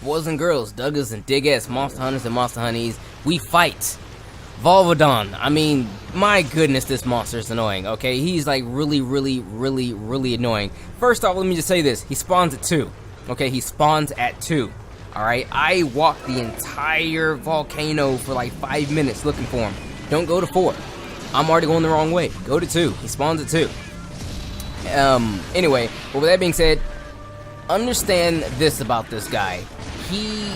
Boys and girls, Duggahs and Diggahs, monster hunters and monster honeys, we fight Volvidon. I mean, my goodness, this monster is annoying, okay? He's like really annoying. First off, let me just say this. He spawns at 2, okay? He spawns at 2, alright? I walked the entire volcano for like 5 minutes looking for him. Don't go to 4. I'm already going the wrong way. Go to 2. He spawns at 2. Anyway, but with that being said, understand this about this guy. He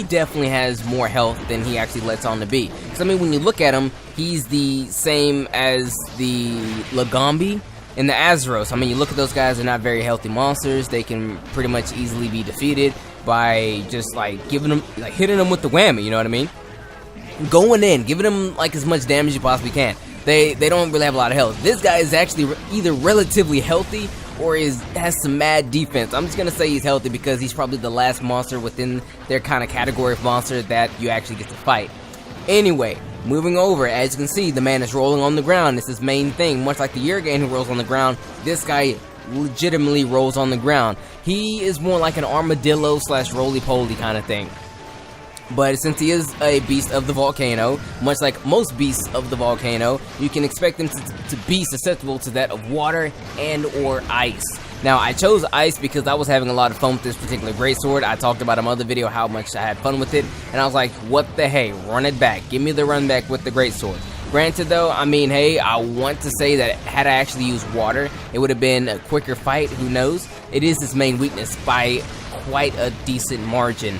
definitely has more health than he actually lets on to be. Because, I mean, when you look at him, he's the same as the Lagombi and the Azeros. I mean, you look at those guys, they're not very healthy monsters. They can pretty much easily be defeated by just, like, giving them, like, hitting them with the whammy, you know what I mean? Going in, giving them, like, as much damage as you possibly can. They don't really have a lot of health. This guy is actually either relatively healthy or has some mad defense. I'm just gonna say he's healthy because he's probably the last monster within their kind of category of monster that you actually get to fight. Anyway, moving over, as you can see, the man is rolling on the ground. It's his main thing. Much like the Urgan who rolls on the ground, this guy legitimately rolls on the ground. He is more like an armadillo / roly-poly kind of thing. But since he is a beast of the volcano, much like most beasts of the volcano, you can expect him to be susceptible to that of water and or ice. Now, I chose ice because I was having a lot of fun with this particular greatsword. I talked about in my other video how much I had fun with it, and I was like, what the hey, run it back. Give me the run back with the greatsword. Granted though, I mean, hey, I want to say that had I actually used water, it would have been a quicker fight, who knows? It is his main weakness by quite a decent margin.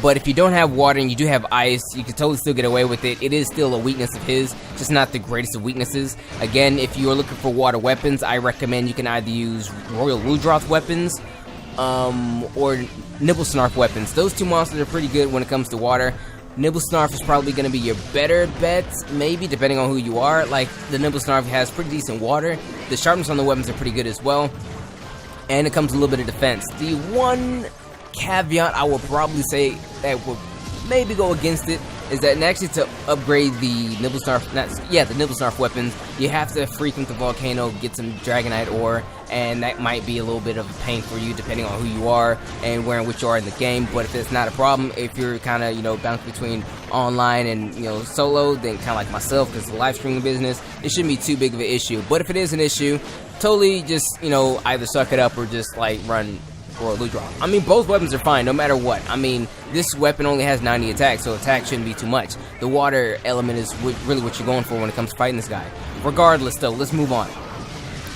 But if you don't have water and you do have ice, you can totally still get away with it. It is still a weakness of his, just not the greatest of weaknesses. Again, if you are looking for water weapons, I recommend you can either use Royal Ludroth weapons or Nibblesnarf weapons. Those two monsters are pretty good when it comes to water. Nibblesnarf is probably going to be your better bet, maybe, depending on who you are. Like, the Nibblesnarf has pretty decent water. The sharpness on the weapons are pretty good as well. And it comes with a little bit of defense. The one caveat I will probably say that would maybe go against it is that actually to upgrade the Nibblesnarf weapons, you have to frequent the volcano, get some Dragonite ore, and that might be a little bit of a pain for you depending on who you are and where in which you are in the game. But if it's not a problem, if you're kind of, you know, bouncing between online and, you know, solo, then kind of like myself, because the live streaming business, it shouldn't be too big of an issue. But if it is an issue, totally just, you know, either suck it up or just like run or Ludroth. I mean, both weapons are fine, no matter what. I mean, this weapon only has 90 attack, so attack shouldn't be too much. The water element is really what you're going for when it comes to fighting this guy. Regardless, though, let's move on.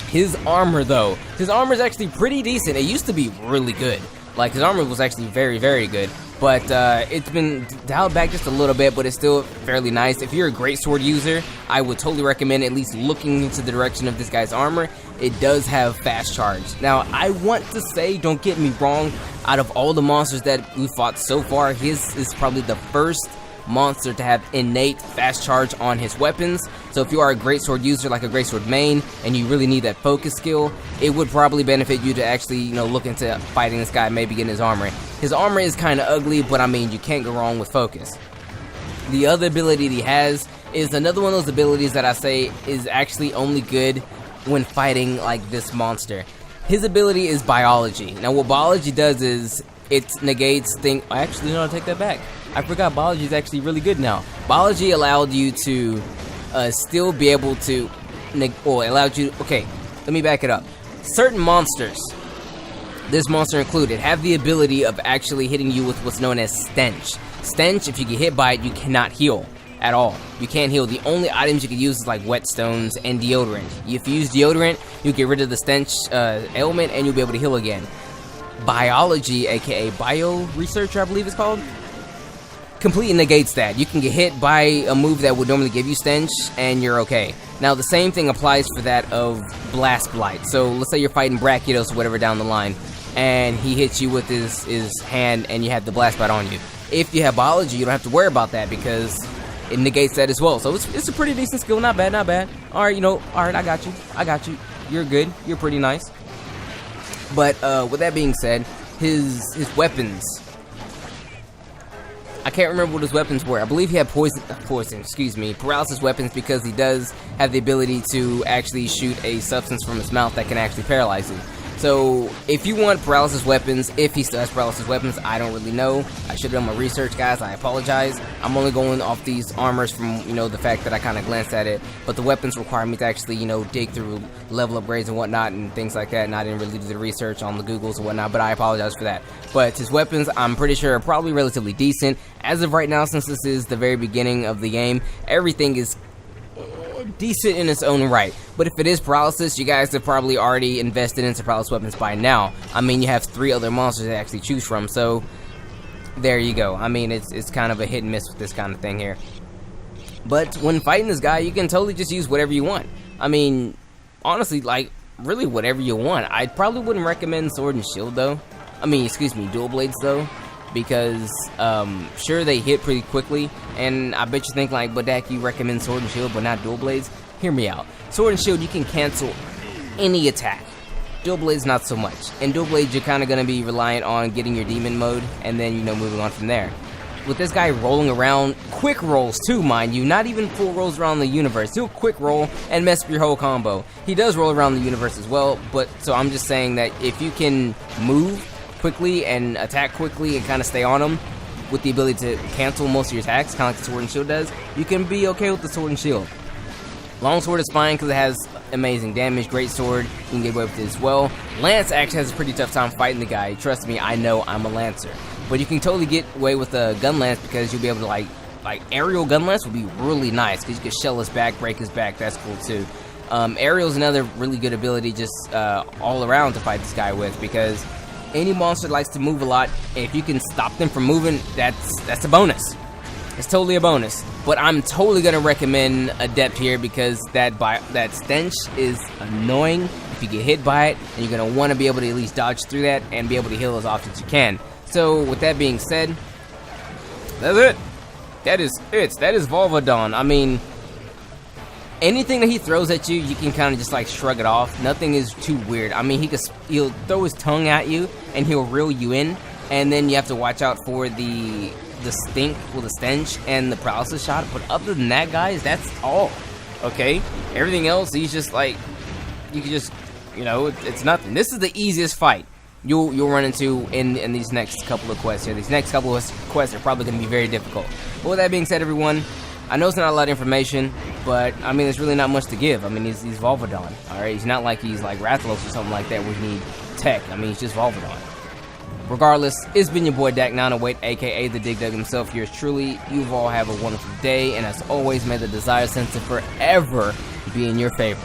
His armor, though. His armor is actually pretty decent. It used to be really good. Like, his armor was actually very good. But it's been dialed back just a little bit, but it's still fairly nice. If you're a greatsword user, I would totally recommend at least looking into the direction of this guy's armor. It does have fast charge. Now, I want to say, don't get me wrong, out of all the monsters that we fought so far, his is probably the first monster to have innate fast charge on his weapons. So if you are a greatsword user, like a greatsword main, and you really need that focus skill, it would probably benefit you to actually, you know, look into fighting this guy, maybe getting his armor. His armor is kind of ugly, but I mean, you can't go wrong with focus. The other ability that he has is another one of those abilities that I say is actually only good when fighting like this monster. His ability is biology. Now, what biology does is it negates things. Actually, no, I'll take that back. I forgot biology is actually really good now. Biology allowed you to still be able to, okay, let me back it up. Certain monsters, this monster included, have the ability of actually hitting you with what's known as stench. Stench, if you get hit by it, you cannot heal at all. You can't heal. The only items you can use is like whetstones and deodorant. If you use deodorant, you get rid of the stench ailment and you'll be able to heal again. Biology, aka bio researcher, I believe it's called, completely negates that. You can get hit by a move that would normally give you stench and you're okay. Now, the same thing applies for that of Blast Blight. So let's say you're fighting Brachytos or whatever down the line, and he hits you with his hand and you have the Blast Blight on you. If you have biology, you don't have to worry about that because it negates that as well. So it's a pretty decent skill. Not bad, not bad. Alright, you know, alright, I got you. You're good. You're pretty nice. But with that being said, his weapons, I can't remember what his weapons were. I believe he had paralysis weapons, because he does have the ability to actually shoot a substance from his mouth that can actually paralyze you. So if you want paralysis weapons, if he still has paralysis weapons, I don't really know. I should have done my research, guys. I apologize. I'm only going off these armors from, you know, the fact that I kind of glanced at it. But the weapons require me to actually, you know, dig through level upgrades and whatnot and things like that. And I didn't really do the research on the Googles and whatnot, but I apologize for that. But his weapons, I'm pretty sure, are probably relatively decent. As of right now, since this is the very beginning of the game, everything is decent in its own right. But if it is paralysis, you guys have probably already invested into paralysis weapons by now. I mean, you have 3 other monsters to actually choose from, so there you go. I mean, it's kind of a hit and miss with this kind of thing here. But when fighting this guy, you can totally just use whatever you want. I mean, honestly, like, really whatever you want. I probably wouldn't recommend sword and shield, though. I mean, excuse me, dual blades, though. Because, sure, they hit pretty quickly, and I bet you think, like, but Dak, you recommend sword and shield, but not dual blades? Hear me out. Sword and shield, you can cancel any attack. Dual blades, not so much. And dual blades, you're kind of going to be reliant on getting your demon mode, and then, you know, moving on from there. With this guy rolling around, quick rolls too, mind you, not even full rolls around the universe. He'll quick roll and mess up your whole combo. He does roll around the universe as well, but, so I'm just saying that if you can move quickly and attack quickly and kind of stay on them with the ability to cancel most of your attacks, kind of like the sword and shield does, you can be okay with the sword and shield. Longsword is fine because it has amazing damage. Great sword, you can get away with it as well. Lance actually has a pretty tough time fighting the guy. Trust me, I know, I'm a lancer. But you can totally get away with a gun lance because you'll be able to like aerial gun lance would be really nice because you can shell his back, break his back. That's cool too. Aerial is another really good ability just all around to fight this guy with, because any monster likes to move a lot. If you can stop them from moving, that's a bonus. It's totally a bonus. But I'm totally gonna recommend Adept here because that stench is annoying. If you get hit by it, and you're gonna want to be able to at least dodge through that and be able to heal as often as you can. So with that being said, that's it. That is Volvidon. I mean, anything that he throws at you, you can kind of just like shrug it off. Nothing is too weird. I mean, he'll throw his tongue at you and he'll reel you in, and then you have to watch out for the stink, well, the stench and the paralysis shot. But other than that, guys, that's all. Okay, everything else, he's just like, you can just, you know, it's nothing. This is the easiest fight you'll run into in these next couple of quests here. These next couple of quests are probably going to be very difficult. But with that being said, everyone, I know it's not a lot of information, but I mean, there's really not much to give. I mean, he's Volvidon, alright? He's not like he's like Rathalos or something like that where you need tech. I mean, he's just Volvidon. Regardless, it's been your boy Dak908, aka the Dig Dug himself. Yours truly. You all have a wonderful day, and as always, may the desire sensor forever be in your favor.